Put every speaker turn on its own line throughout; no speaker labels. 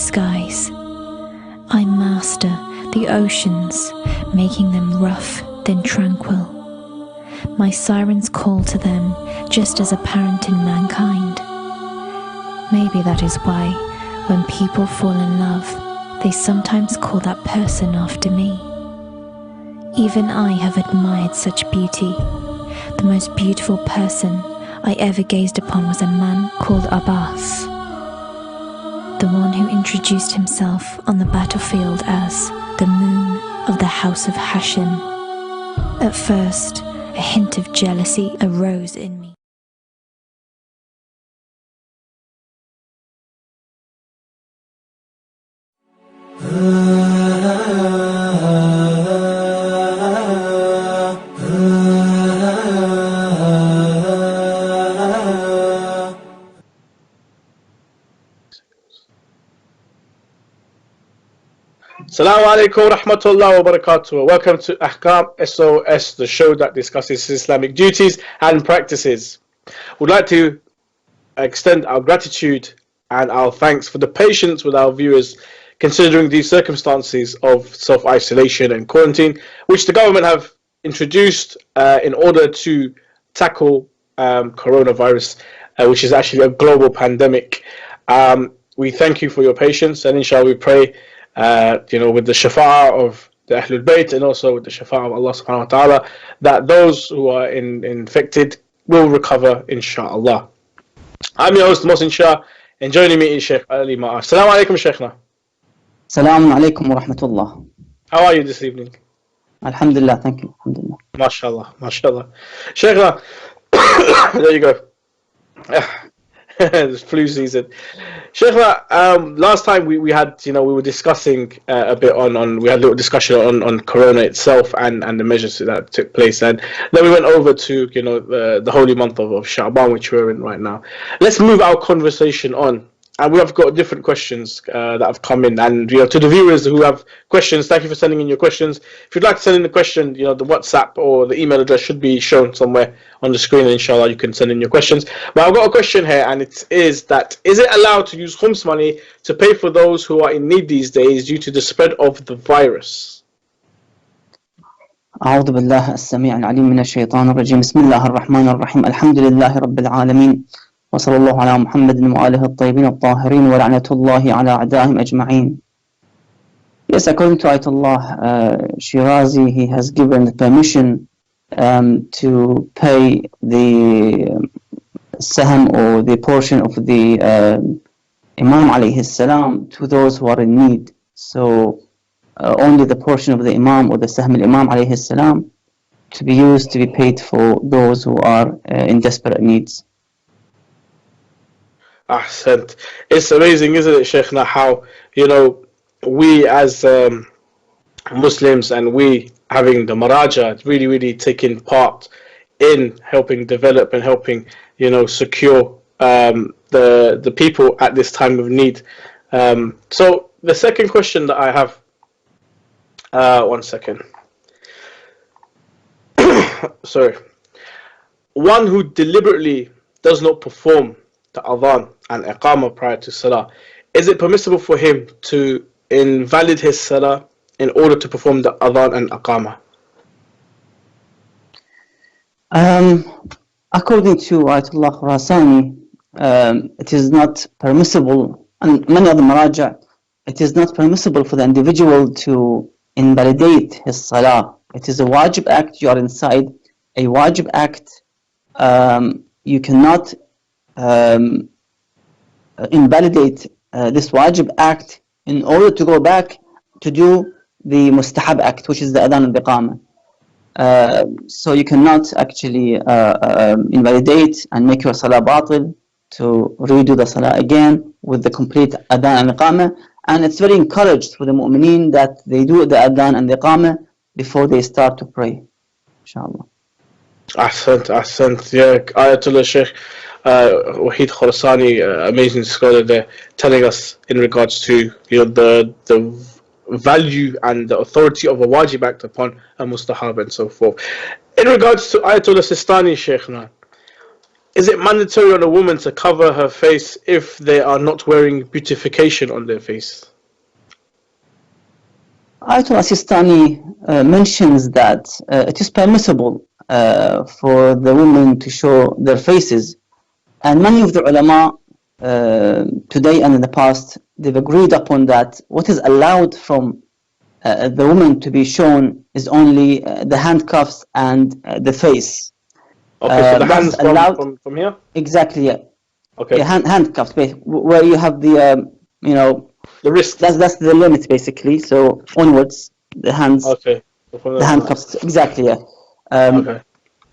skies. I master the oceans, making them rough then tranquil. My sirens call to them just as apparent in mankind. Maybe that is why, when people fall in love, they sometimes call that person after me. Even I have admired such beauty. The most beautiful person I ever gazed upon was a man called Abbas, the one who introduced himself on the battlefield as the moon of the house of Hashim. At first, a hint of jealousy arose in me.
Assalamu alaikum wa rahmatullahi wa barakatuh. Welcome to Ahkam SOS, the show that discusses Islamic duties and practices. We'd like to extend our gratitude and our thanks for the patience with our viewers, considering these circumstances of self-isolation and quarantine, which the government have introduced in order to tackle coronavirus, which is actually a global pandemic. We thank you for your patience, and inshallah we pray with the shafa'ah of the Ahlul Bayt and also with the shafa'ah of Allah subhanahu wa ta'ala, that those who are infected will recover, inshallah. I'm your host, Mohsin Shah, and joining me is Sheikh Ali Ma'ar. Assalamu alaikum, Sheikhna.
Assalamu alaikum wa rahmatullah.
How are you this evening?
Alhamdulillah, thank you. Alhamdulillah.
MashaAllah, MashaAllah. Sheikhna, there you go. It's flu season. Sheikhna, last time we had, we were discussing a bit we had a little discussion on Corona itself and the measures that took place, and then we went over to, the holy month of Sha'ban, which we're in right now. Let's move our conversation on. And we have got different questions that have come in, and to the viewers who have questions, thank you for sending in your questions. If you'd like to send in the question, the WhatsApp or the email address should be shown somewhere on the screen, and inshallah you can send in your questions. But I've got a question here, and it is that, is it allowed to use Khums money to pay for those who are in need these days due to the spread of the virus?
أعوذ بالله السميع العليم من الشيطان الرجيم بسم الله الرحمن الرحيم الحمد لله رب العالمين وصلى الله على محمد وآله الطيبين الطاهرين ولعنة الله على أعدائهم أجمعين. Yes, according to Ayatollah Shirazi, he has given permission to pay the sahm or the portion of the Imam alayhi salam to those who are in need. So only the portion of the Imam or the sahm al-Imam alayhi salam to be used to be paid for those who are in desperate needs.
Ahsant. It's amazing, isn't it, Sheikhna, how, we as Muslims and we having the Maraja really taking part in helping develop and helping, secure the people at this time of need. So the second question that I have, one second. Sorry. One who deliberately does not perform the adhan and iqamah prior to Salah, is it permissible for him to invalid his Salah in order to perform the adhan and iqamah?
According to Ayatollah Khurasani, it is not permissible, and many other Maraja, it is not permissible for the individual to invalidate his Salah. It is a wajib act. You are inside a wajib act. You cannot invalidate this wajib act in order to go back to do the mustahab act, which is the adhan and iqamah. So you cannot actually invalidate and make your salah batil to redo the salah again with the complete adhan and iqamah. And it's very encouraged for the mu'mineen that they do the adhan and the iqamah before they start to pray, inshallah.
Ahsant. Yeah, Ayatollah Sheikh Wahid Khurasani, amazing scholar there, telling us in regards to the value and the authority of a wajib act upon a mustahab and so forth. In regards to Ayatollah Sistani, Sheikhna, Is it mandatory on a woman to cover her face if they are not wearing beautification on their face?
Ayatollah Sistani mentions that it is permissible for the women to show their faces, and many of the ulama today and in the past, they've agreed upon that what is allowed from the woman to be shown is only the handcuffs and the face.
Okay, so the hands from here?
Exactly, yeah.
Okay.
Yeah, handcuffs, where you have the,
the wrist.
That's the limit, basically. So onwards, the hands.
Okay.
The handcuffs, exactly, yeah.
Okay.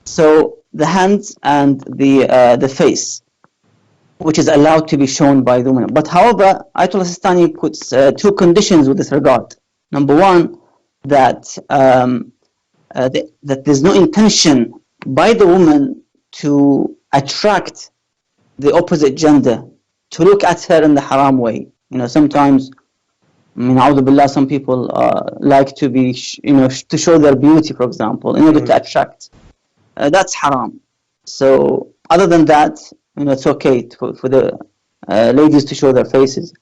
So the hands and the face, which is allowed to be shown by the woman. But however, Ayatollah Sistani puts two conditions with this regard. Number one, that that there's no intention by the woman to attract the opposite gender, to look at her in the haram way. Sometimes, A'udhu Billah, some people like to be, to show their beauty, for example, in order to attract. That's haram. So other than that, it's okay for the ladies to show their faces.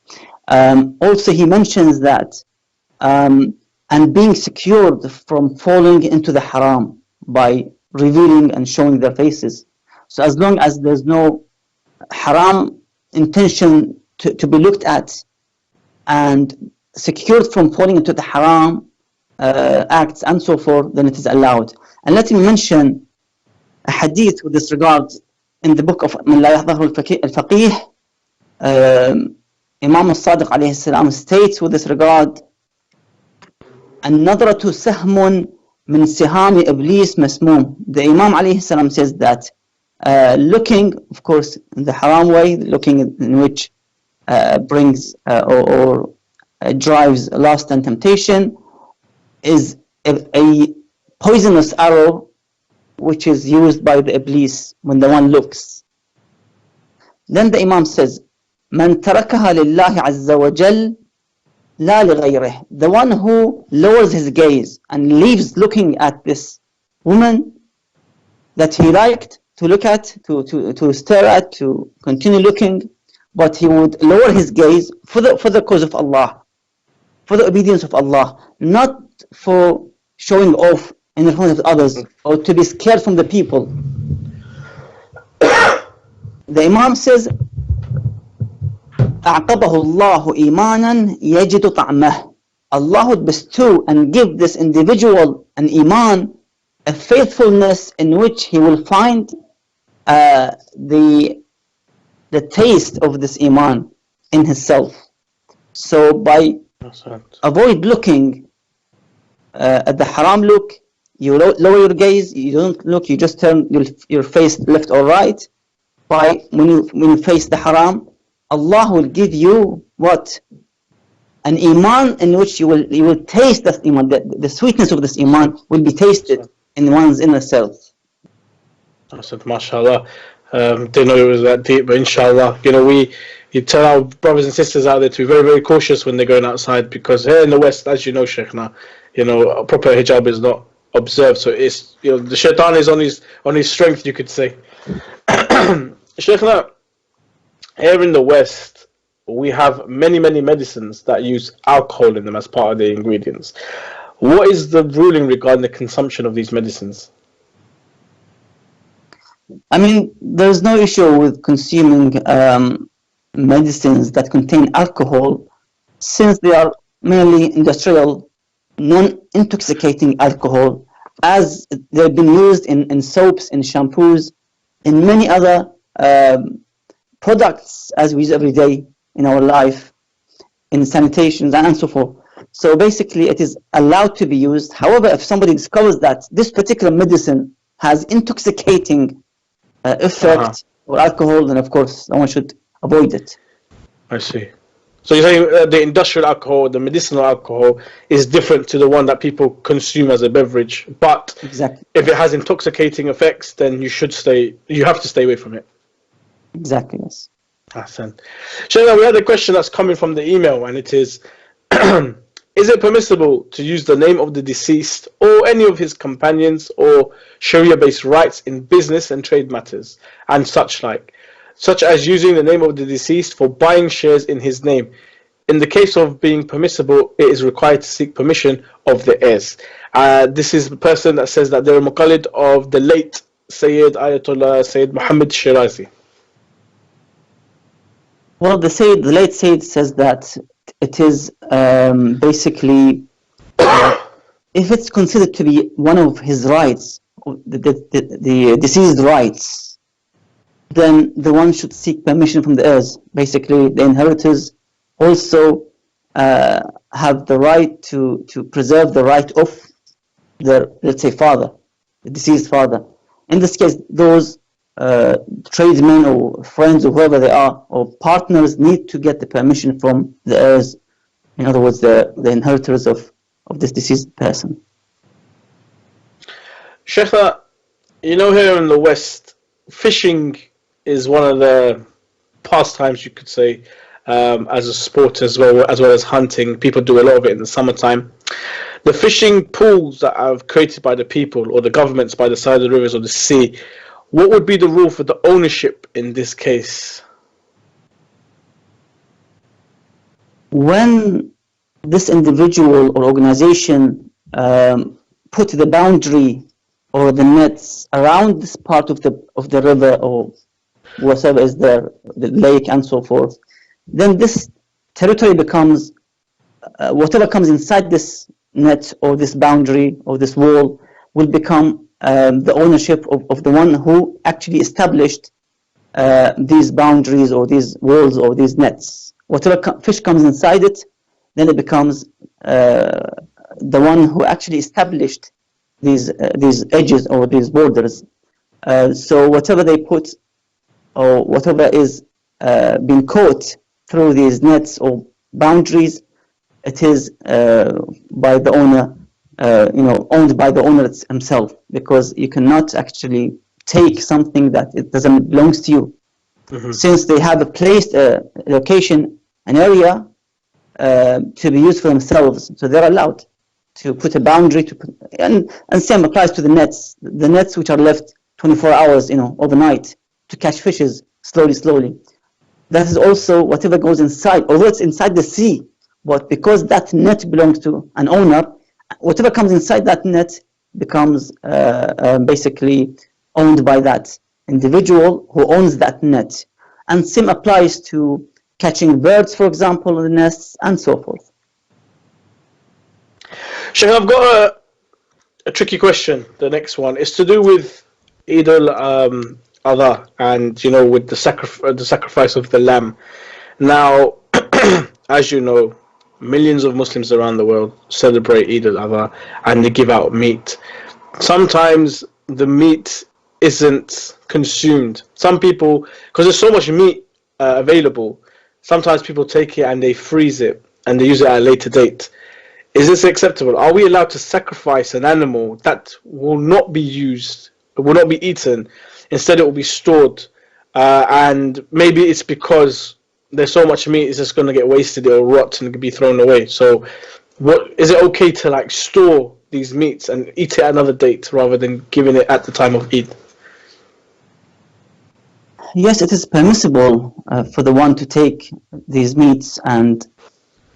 Also, he mentions that and being secured from falling into the haram by revealing and showing their faces. So as long as there's no haram intention to be looked at and secured from falling into the haram acts and so forth, then it is allowed. And let me mention a hadith with this regard in the book of من لا يحضره الفقيه. Imam al-Sadiq alayhi salam states with this regard, النظرة سهم من سهام إبليس مسموم. The Imam alayhi salam says that looking, of course, in the haram way, looking in which brings or drives lust and temptation, is a poisonous arrow which is used by the Iblis when the one looks. Then the Imam says, من تركها لله عز وجل لا لغيره. The one who lowers his gaze and leaves looking at this woman that he liked to look at, to stare at, to continue looking, but he would lower his gaze for the cause of Allah, for the obedience of Allah, not for showing off in front of others or to be scared from the people. The Imam says, أعقبه الله إيمانا يجد طعمه. Allah would bestow and give this individual an iman, a faithfulness in which he will find the taste of this iman in himself. So by avoid looking at the haram look, you lower your gaze, you don't look, you just turn your face left or right. When you face the haram, Allah will give you what? An iman in which you will taste that iman, the sweetness of this iman will be tasted in one's inner self.
I said, mashallah. Didn't know it was that deep, but inshallah, you tell our brothers and sisters out there to be very, very cautious when they're going outside, because here in the West, as you know, Shaykhna, a proper hijab is not observed, so it's, the shaitan is on his strength, you could say. Shaykhna, here in the West, we have many, many medicines that use alcohol in them as part of the ingredients. What is the ruling regarding the consumption of these medicines?
There's no issue with consuming medicines that contain alcohol, since they are mainly industrial, non-intoxicating alcohol, as they've been used in soaps, in shampoos, in many other products as we use every day in our life, in sanitations and so forth. So basically it is allowed to be used. However, if somebody discovers that this particular medicine has intoxicating effect or alcohol, then of course someone should avoid it.
I see. So you're saying the industrial alcohol, the medicinal alcohol, is different to the one that people consume as a beverage, but
exactly,
if it has intoxicating effects, then you have to stay away from it.
Exactly, yes.
Hassan. Shaykhna, we had a question that's coming from the email, and it is, is it permissible to use the name of the deceased or any of his companions or Sharia-based rights in business and trade matters and such like, such as using the name of the deceased for buying shares in his name? In the case of being permissible, it is required to seek permission of the heirs. This is the person that says that they're a muqallid of the late Sayyid Ayatollah Sayyid Muhammad Shirazi.
Well, the late Sayyid says that it is basically, if it's considered to be one of his rights, the deceased rights, then the one should seek permission from the heirs. Basically, the inheritors also have the right to preserve the right of their, let's say, father, the deceased father. In this case, those tradesmen or friends or whoever they are, or partners, need to get the permission from the heirs, in other words, the inheritors of this deceased person.
Sheikha, you know, here in the West, fishing is one of the pastimes, you could say, as a sport as well as hunting. People do a lot of it in the summertime. The fishing pools that are created by the people or the governments by the side of the rivers or the sea, what would be the rule for the ownership in this case?
When this individual or organization put the boundary or the nets around this part of the river or whatever is there, the lake and so forth, then this territory becomes, whatever comes inside this net or this boundary or this wall will become the ownership of the one who actually established these boundaries or these walls or these nets. Whatever fish comes inside it, then it becomes the one who actually established these edges or these borders. So whatever they put or whatever is being caught through these nets or boundaries, it is by the owner, owned by the owner himself, because you cannot actually take something that it doesn't belong to you. Mm-hmm. Since they have a place, a location, an area to be used for themselves, so they're allowed to put a boundary and same applies to the nets which are left 24 hours, overnight to catch fishes slowly. That is also whatever goes inside, although it's inside the sea, but because that net belongs to an owner, whatever comes inside that net becomes basically owned by that individual who owns that net. And same applies to catching birds, for example, in the nests, and so forth.
Sheikh, I've got a tricky question. The next one is to do with Eid al-Adha and, with the sacrifice of the lamb. Now, as you know, millions of Muslims around the world celebrate Eid al-Adha and they give out meat. Sometimes the meat isn't consumed. Some people, because there's so much meat available, sometimes people take it and they freeze it and they use it at a later date. Is this acceptable? Are we allowed to sacrifice an animal that will not be used, will not be eaten? Instead, it will be stored, and maybe it's because there's so much meat, it's just going to get wasted or rot and be thrown away. So, what is it okay to store these meats and eat it at another date rather than giving it at the time of Eid?
Yes, it is permissible for the one to take these meats and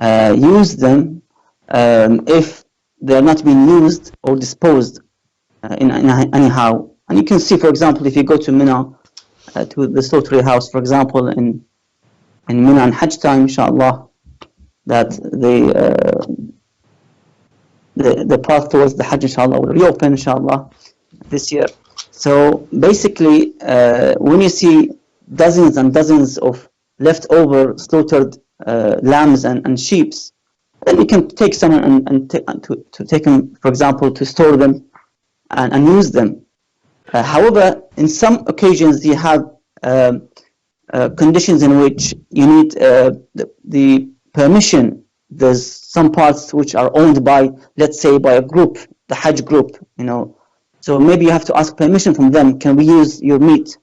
use them if they are not being used or disposed in anyhow. And you can see, for example, if you go to Mina, to the slaughtery house, for example, in Mina and Hajj time, inshallah, that the path towards the Hajj, inshallah, will reopen, inshallah, this year. So basically, when you see dozens and dozens of leftover slaughtered lambs and sheep, then you can take some and to take them, for example, to store them and use them. However, in some occasions you have conditions in which you need the permission. There's some parts which are owned by, let's say, by a group, the Hajj group, So maybe you have to ask permission from them. Can we use your meat?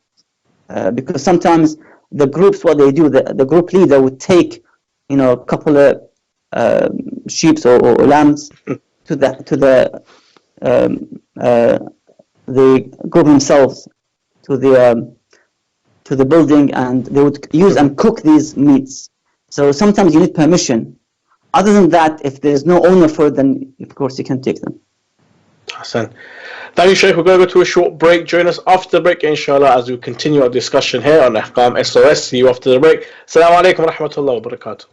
Because sometimes the groups, what they do, the group leader would take, a couple of sheep or lambs to the group themselves to the building, and they would use and cook these meats. So sometimes you need permission. Other than that, if there is no owner for it, then of course you can take them.
Hassan. Thank you, Sheikh. We're going to go to a short break. Join us after the break, inshallah, as we continue our discussion here on Ahkam SOS. See you after the break. Assalamu alaikum wa rahmatullahi wa barakatuh.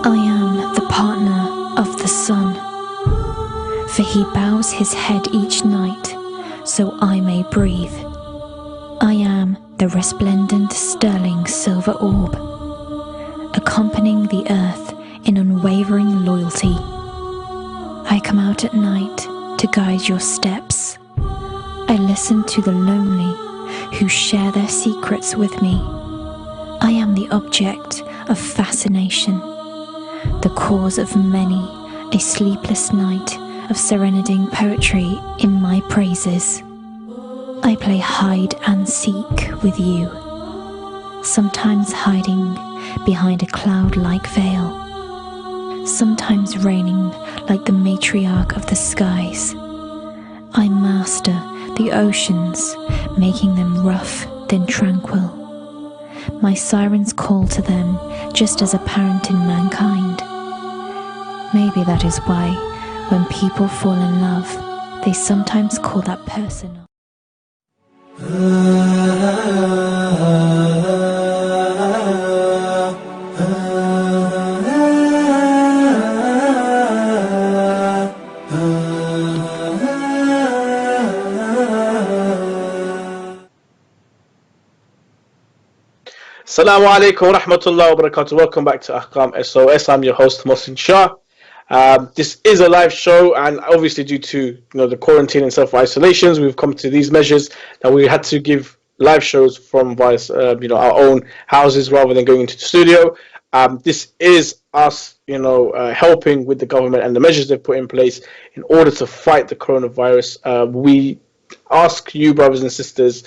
I am the partner of the sun, for he bows his head each night, so I may breathe. I am the resplendent sterling silver orb, accompanying the earth in unwavering loyalty. I come out at night to guide your steps. I listen to the lonely who share their secrets with me. I am the object of fascination, the cause of many a sleepless night of serenading poetry in my praises. I play hide and seek with you, sometimes hiding behind a cloud-like veil, sometimes reigning like the matriarch of the skies. I master the oceans, making them rough then tranquil. My sirens call to them just as a parent in mankind. Maybe that is why, when people fall in love, they sometimes call that person.
Assalamu alaikum wa rahmatullahi wa barakatuh. Welcome back to Ahkam SOS. I'm your host, Mohsin Shah. This is a live show, and obviously due to the quarantine and self-isolations, we've come to these measures that we had to give live shows from via our own houses rather than going into the studio. This is us helping with the government and the measures they've put in place in order to fight the coronavirus. We ask you, brothers and sisters,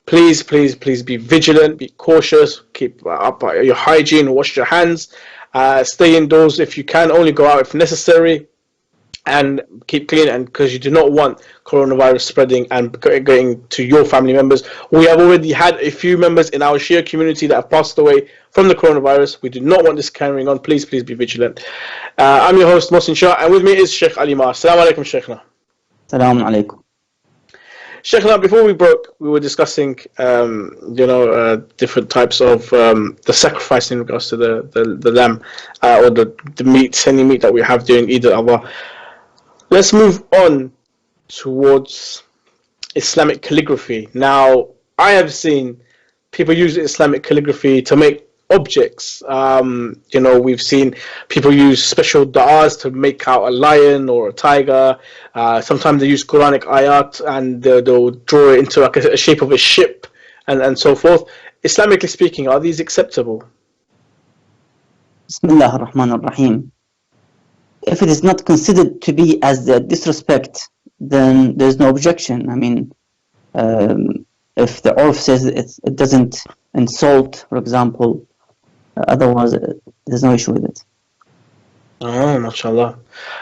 please be vigilant, be cautious, keep up your hygiene, wash your hands, stay indoors if you can, only go out if necessary, and keep clean, and because you do not want coronavirus spreading and going to your family members. We have already had a few members in our Shia community that have passed away from the coronavirus. We do not want this carrying on. Please be vigilant. I'm your host, Mohsin Shah, and with me is Sheikh Ali Mar. Assalamu alaikum, Sheikhna.
Assalamu alaikum.
Sheikhna, before we broke, we were discussing, different types of the sacrifice in regards to the lamb or the meat, any meat that we have during Eid al-Adha. Let's move on towards Islamic calligraphy. Now, I have seen people use Islamic calligraphy to make objects. We've seen people use special da'as to make out a lion or a tiger. Sometimes they use Quranic ayat and they'll draw it into like a shape of a ship and so forth. Islamically speaking, are these acceptable?
Bismillah ar-Rahman ar-Rahim. If it is not considered to be as a disrespect, then there's no objection. I mean, if the Urf says it doesn't insult, for example, otherwise there's no issue with it.
Oh, mashallah.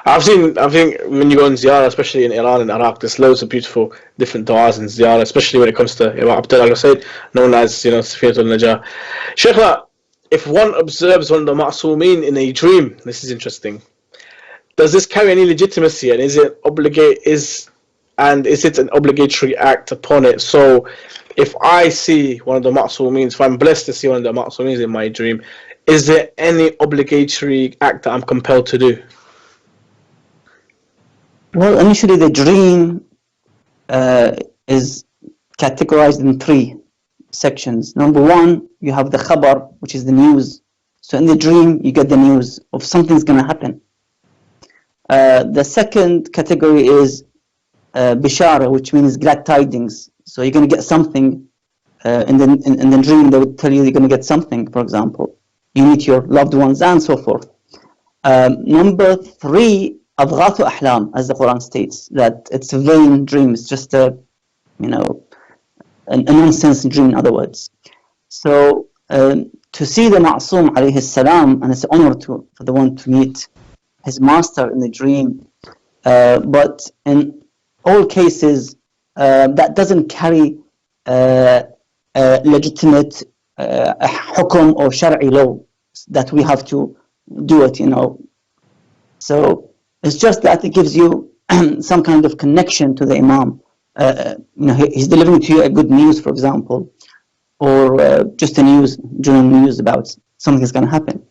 I think when you go in ziyarah, especially in Iran and Iraq, there's loads of beautiful different du'as in ziyarah, especially when it comes to Imam Abdullah al-Sayyid, known as Safiyatul Najah. Sheikhna, if one observes one of the ma'soomeen in a dream, this is interesting. Does this carry any legitimacy, and is it an obligatory act upon it? So, if I see one of the ma'soomeens, if I'm blessed to see one of the ma'soomeens in my dream, is there any obligatory act that I'm compelled to do?
Well, initially the dream is categorized in 3 sections. Number 1, you have the khabar, which is the news. So in the dream, you get the news of something's going to happen. The second category is bishara, which means glad tidings. So you're going to get something in the dream they would tell you you're going to get something, for example. You meet your loved ones and so forth. Number 3, أضغاث أحلام, as the Quran states, that it's a vain dream, it's just a nonsense dream, in other words. So to see the Ma'soom alayhi salam, and it's an honor for the one to meet his master in the dream, but in all cases that doesn't carry legitimate hukum or shari'i law that we have to do it, So it's just that it gives you some kind of connection to the Imam. He's delivering to you a good news, for example, or just general news about something is going to happen,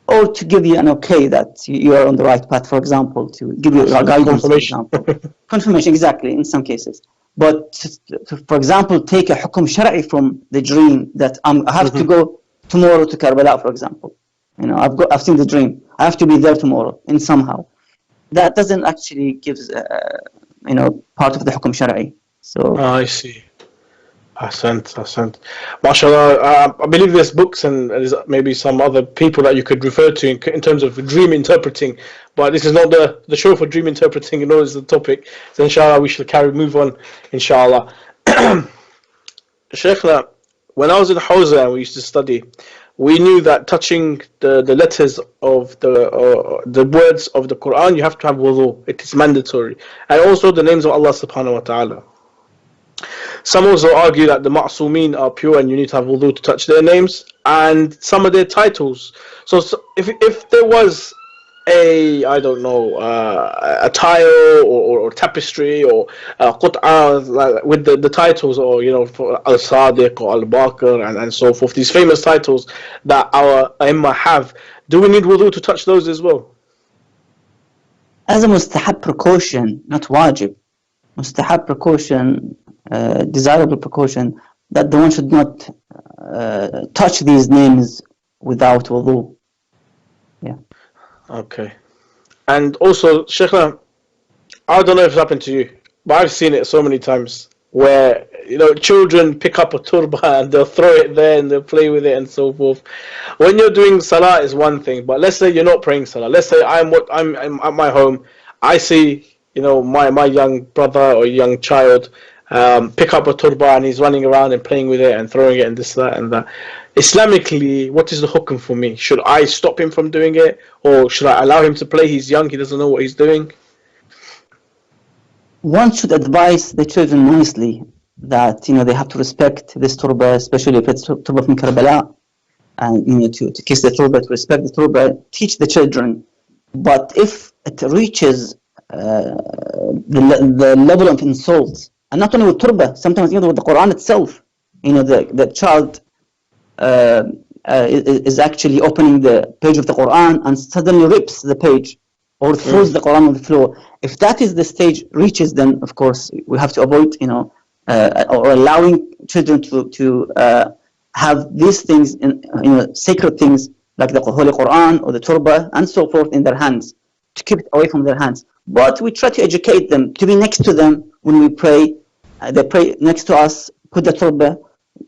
or to give you an okay that you are on the right path, for example, to give you a guidance,
confirmation.
For example. Confirmation, exactly, in some cases. But to, for example, take a hukum shari'i from the dream that I have to go tomorrow to Karbala, for example. I've seen the dream. I have to be there tomorrow, in somehow. That doesn't actually give, part of the hukum shari'i. So.
I see. Ahsant. MashaAllah. I believe there's books and there's maybe some other people that you could refer to in terms of dream interpreting, but this is not the show for dream interpreting, it's the topic. So inshallah we shall move on, inshallah. Shaykhna, when I was in Hawza and we used to study, we knew that touching the letters of the words of the Quran, you have to have wudu. It is mandatory. And also the names of Allah subhanahu wa ta'ala. Some also argue that the ma'soomeen are pure and you need to have wudu to touch their names and some of their titles. So if there was a tile or tapestry or qut'ah with the titles, or for Al-Sadiq or Al-Baqir and so forth, these famous titles that our Aimma have, do we need wudu to touch those as well?
As a mustahab precaution, not wajib, mustahab precaution, desirable precaution, that the one should not touch these names without wudu. Yeah.
Okay. And also, Shaykhna, I don't know if it's happened to you, but I've seen it so many times where children pick up a turba and they'll throw it there and they'll play with it and so forth. When you're doing salah is one thing, but let's say you're not praying salah. Let's say I'm at my home, I see my young brother or young child pick up a turba and he's running around and playing with it and throwing it and this, that and that. Islamically, what is the hukum for me? Should I stop him from doing it, or should I allow him to play? He's young, he doesn't know what he's doing.
One should advise the children nicely that they have to respect this turba, especially if it's turba from Karbala, and to kiss the turba, to respect the turba, teach the children. But if it reaches the level of insult, and not only with turba, sometimes with the Quran itself, the child is actually opening the page of the Quran and suddenly rips the page or throws the Quran on the floor. If that is the stage reaches, then of course we have to avoid, or allowing children to have these things, sacred things like the Holy Quran or the turba and so forth in their hands, to keep it away from their hands. But we try to educate them, to be next to them when we pray. They pray next to us, put the turba,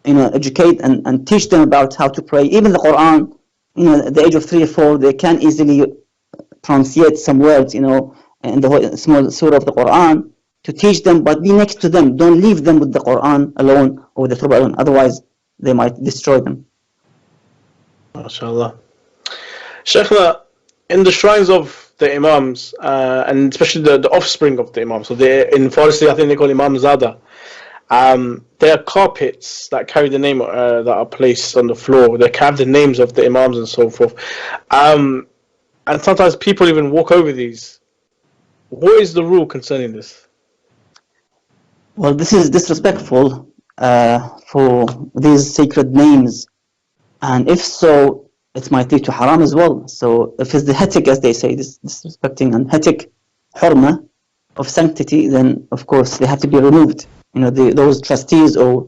educate and teach them about how to pray. Even the Quran, at the age of 3 or 4, they can easily pronunciate some words, in the small surah of the Quran, to teach them, but be next to them. Don't leave them with the Quran alone or with the turba alone, otherwise they might destroy them.
MashaAllah. Shaykhna, in the shrines of the Imams, and especially the offspring of the Imams, so in Farsi I think they call Imam Zada, there are carpets that carry the name that are placed on the floor. They have the names of the Imams and so forth. And sometimes people even walk over these. What is the rule concerning this?
Well, this is disrespectful for these sacred names, and if so, it might lead to haram as well. So if it's the hetic, as they say, disrespecting and hetic hurma of sanctity, then of course they have to be removed. Those trustees or